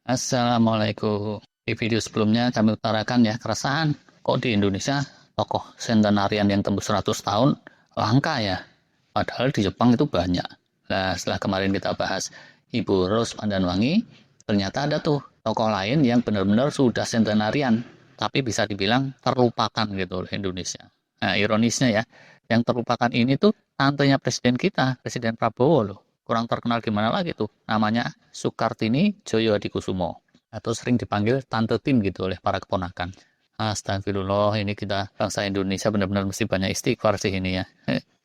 Assalamualaikum. Di video sebelumnya kami utarakan ya keresahan kok di Indonesia tokoh sentenarian yang tembus 100 tahun langka ya. Padahal di Jepang itu banyak. Nah, setelah kemarin kita bahas Ibu Rose Pandanwangi, ternyata ada tuh tokoh lain yang benar-benar sudah sentenarian, tapi bisa dibilang terlupakan gitu oleh Indonesia. Nah, ironisnya ya, yang terlupakan ini tuh tantenya presiden kita, Presiden Prabowo loh. Kurang terkenal gimana lagi tuh, namanya Sukartini Djoyohadikusumo, atau sering dipanggil Tante Tin gitu oleh para keponakan. Astagfirullah, ini kita bangsa Indonesia benar-benar mesti banyak istighfar sih ini ya.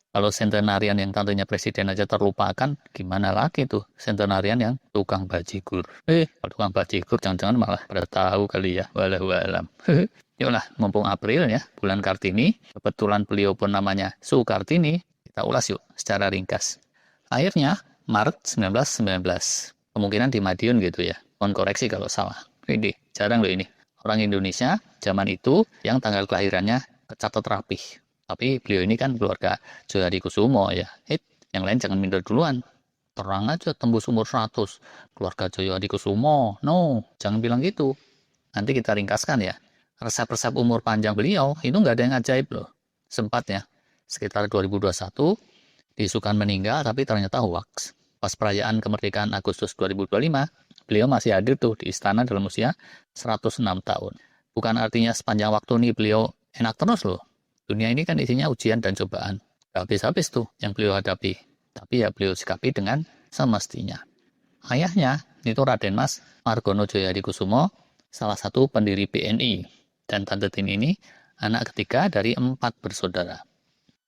Kalau sentenarian yang tantenya presiden aja terlupakan, gimana lagi tuh sentenarian yang tukang bajigur. Kalau tukang bajigur jangan-jangan malah pada tahu kali ya, walau alam. Yuklah, mumpung April ya, bulan Kartini, kebetulan beliau pun namanya Sukartini, kita ulas yuk secara ringkas. Lahirnya Maret 1919, kemungkinan di Madiun gitu ya, mohon koreksi kalau salah. Ini jarang loh ini, orang Indonesia zaman itu yang tanggal kelahirannya kecatat rapih. Tapi beliau ini kan keluarga Djoyohadikusumo ya. Yang lain jangan minder duluan. Terang aja tembus umur 100. Keluarga Djoyohadikusumo. No, jangan bilang gitu. Nanti kita ringkaskan ya. Resep-resep umur panjang beliau itu nggak ada yang ajaib loh. Sempat ya, sekitar 2021, diisukan meninggal tapi ternyata hoax. Pas perayaan kemerdekaan Agustus 2025, beliau masih hadir tuh di istana dalam usia 106 tahun. Bukan artinya sepanjang waktu ini beliau enak terus loh. Dunia ini kan isinya ujian dan cobaan. Gak habis-habis tuh yang beliau hadapi. Tapi ya beliau sikapi dengan semestinya. Ayahnya itu Raden Mas Margono Djoyohadikusumo, salah satu pendiri BNI. Dan Tante Tin ini anak ketiga dari 4 bersaudara.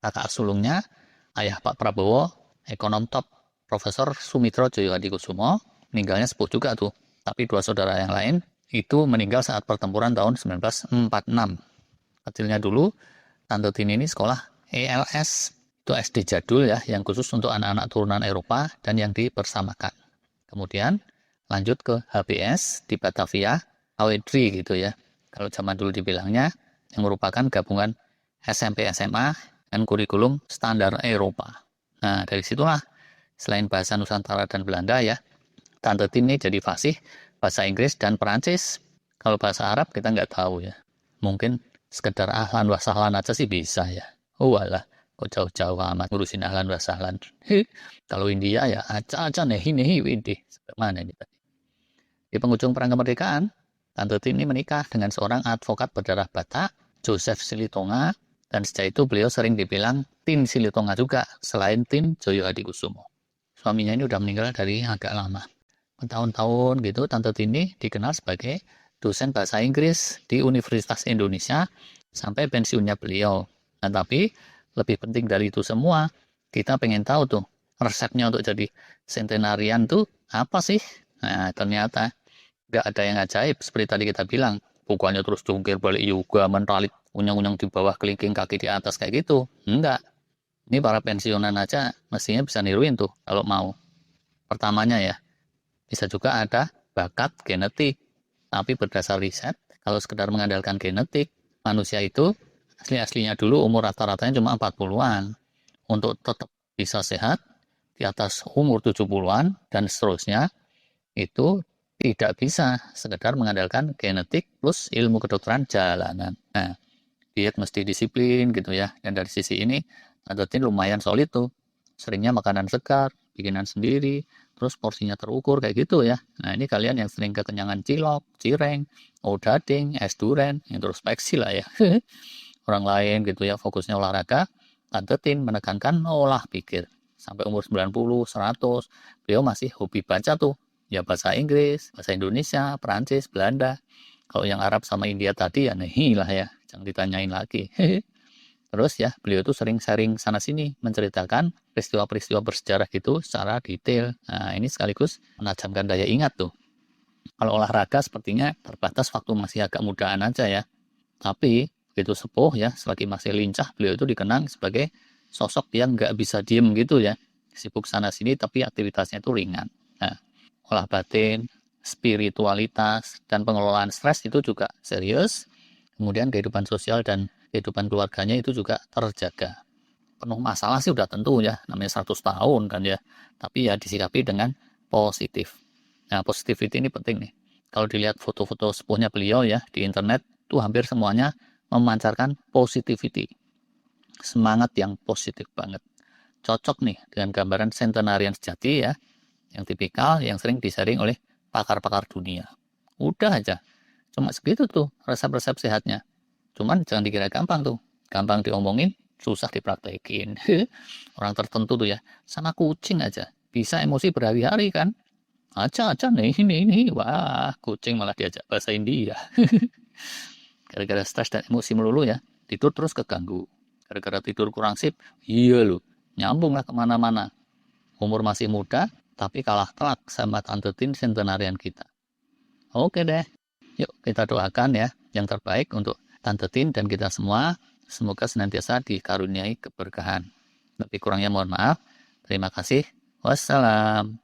Kakak sulungnya, ayah Pak Prabowo, ekonom top Profesor Sumitro Djoyohadikusumo, meninggalnya sepuh juga tuh. Tapi 2 saudara yang lain itu meninggal saat pertempuran tahun 1946. Kecilnya dulu, Tante Tin ini sekolah ELS, itu SD jadul ya, yang khusus untuk anak-anak turunan Eropa dan yang dipersamakan. Kemudian lanjut ke HBS di Batavia, Awedri gitu ya. Kalau zaman dulu dibilangnya, yang merupakan gabungan SMP SMA dan kurikulum standar Eropa. Nah, dari situlah selain bahasa Nusantara dan Belanda ya, Tante Tin ini jadi fasih bahasa Inggris dan Perancis. Kalau bahasa Arab kita nggak tahu ya. Mungkin sekedar ahlan wa sahlan aja sih bisa ya. Walah, kok jauh-jauh amat ngurusin ahlan wa sahlan. Kalau India ya aca-aca nehi widih. Mana ini tadi? Di penghujung perang kemerdekaan, Tante Tin ini menikah dengan seorang advokat berdarah Batak, Joseph Silitonga, dan sejak itu beliau sering dibilang Tin Silitonga juga, selain Tin Djoyohadikusumo. Suaminya ini udah meninggal dari agak lama. Bertahun-tahun gitu, Tante Tin ini dikenal sebagai dosen bahasa Inggris di Universitas Indonesia sampai pensiunnya beliau. Nah, tapi lebih penting dari itu semua, kita pengen tahu tuh resepnya untuk jadi centenarian tuh apa sih? Nah, ternyata nggak ada yang ajaib seperti tadi kita bilang. Bukannya terus jungkir balik juga, mentalit unyang-unyang di bawah, kelingking kaki di atas kayak gitu. Enggak. Ini para pensiunan aja mestinya bisa niruin tuh kalau mau. Pertamanya ya, bisa juga ada bakat genetik. Tapi berdasar riset, kalau sekedar mengandalkan genetik, manusia itu asli-aslinya dulu umur rata-ratanya cuma 40-an. Untuk tetap bisa sehat, di atas umur 70-an dan seterusnya, itu tidak bisa sekedar mengandalkan genetik plus ilmu kedokteran jalanan. Nah, diet mesti disiplin gitu ya. Dan dari sisi ini, Tante lumayan solid tuh. Seringnya makanan segar, bikinan sendiri, terus porsinya terukur kayak gitu ya. Nah, ini kalian yang sering kekenyangan cilok, cireng, odading, es duren, introspeksi lah ya. Orang lain gitu ya, fokusnya olahraga, Tante menekankan olah pikir. Sampai umur 90, 100, beliau masih hobi baca tuh. Ya bahasa Inggris, bahasa Indonesia, Perancis, Belanda. Kalau yang Arab sama India tadi ya nih lah ya, jangan ditanyain lagi. Terus ya, beliau tuh sering sharing sana-sini, menceritakan peristiwa-peristiwa bersejarah gitu secara detail. Nah, ini sekaligus menajamkan daya ingat tuh. Kalau olahraga sepertinya terbatas waktu masih agak mudaan aja ya. Tapi, begitu sepuh ya, selagi masih lincah, beliau itu dikenang sebagai sosok yang nggak bisa diem gitu ya. Sibuk sana-sini tapi aktivitasnya itu ringan. Nah, olah batin, spiritualitas, dan pengelolaan stres itu juga serius. Kemudian kehidupan sosial dan kehidupan keluarganya itu juga terjaga. Penuh masalah sih udah tentu ya, namanya 100 tahun kan ya. Tapi ya disikapi dengan positif. Nah, positivity ini penting nih. Kalau dilihat foto-foto sepuhnya beliau ya di internet, tuh hampir semuanya memancarkan positivity, semangat yang positif banget. Cocok nih dengan gambaran centenarian sejati ya, yang tipikal, yang sering disaring oleh pakar-pakar dunia. Udah aja, cuma segitu tuh resep-resep sehatnya. Cuman jangan dikira gampang tuh, gampang diomongin, susah dipraktekin. Orang tertentu tuh ya, sama kucing aja, bisa emosi berhari-hari kan. Aca nih, ini, wah, kucing malah diajak bahasa India. Gara-gara stres dan emosi melulu ya, tidur terus keganggu. Gara-gara tidur kurang sip, iya loh, nyambung lah kemana-mana. Umur masih muda, tapi kalah telak sama Tante Tin centenarian kita. Oke deh, yuk kita doakan ya, yang terbaik untuk Tante Tin dan kita semua. Semoga senantiasa dikaruniai keberkahan. Lebih kurangnya mohon maaf. Terima kasih. Wassalam.